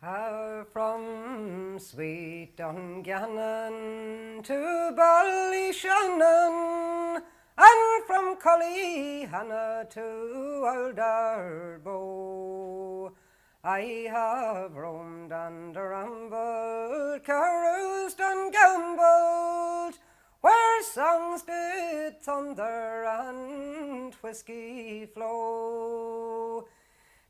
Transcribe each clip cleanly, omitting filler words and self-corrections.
From sweet Dungannon to Ballyshannon, and from Cullyhanna to Old Ardbow, I have roamed and rambled, caroused and gambled, where songs did thunder and whiskey flow.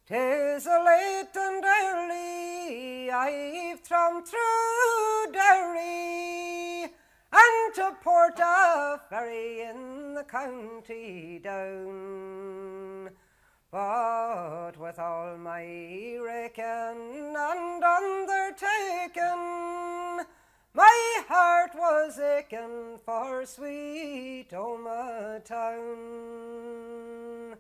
'Tis a late and early I've tramped through Derry and to Portaferry in the county Down. But with all my raking and undertaking, my heart was aching for sweet Omagh town.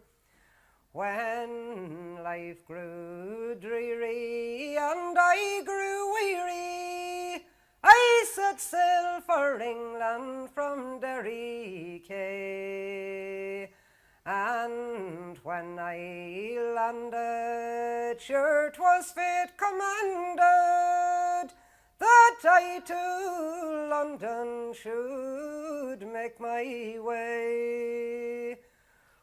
When life grew dreary and I grew weary, I set sail for England from Derry Quay. And when I landed, sure 'twas fate commanded that I to London should make my way.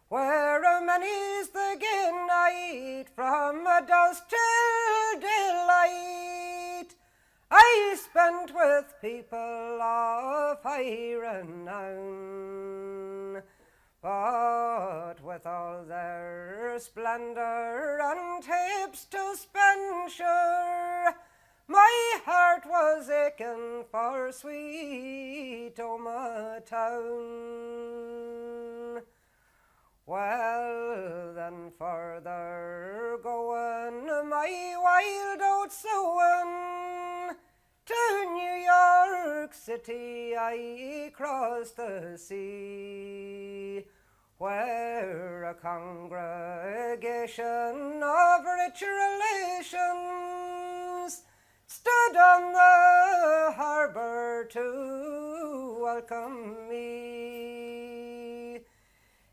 Where a many's the gay night from dusk till daylight I spent with people of high renown. But with all their splendour and heaps to spend, sure, my heart was aching for sweet Omagh town. Well, then further going, my wild oats sowing, to New York City I crossed the sea, where a congregation of rich relations stood on the harbour to welcome me.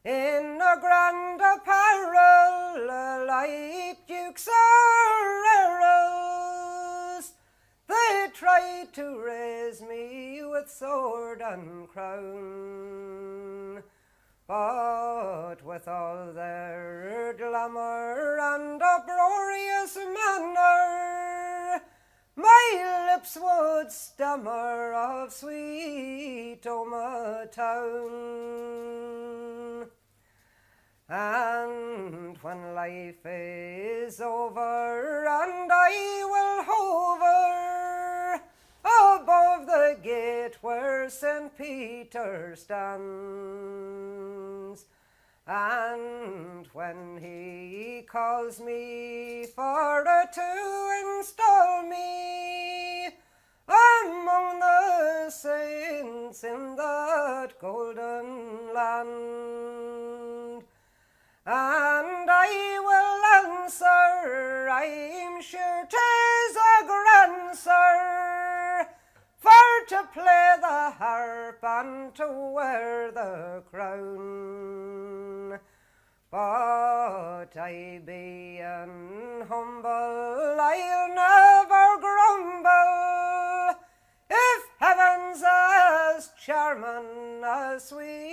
In a grand apparel, like dukes or earls, they tried to raise me with sword and crown. But with all their glamour and uproarious manner, my lips would stammer of sweet Omagh town. And when life is over and I will hover above the gate where St. Peter stands, and when he calls me for to install me among the saints in that golden land, and I will answer, I'm sure 'tis a grand sir, for to play the harp and to wear the crown. But I being humble, I'll never grumble if heaven's as charming as sweet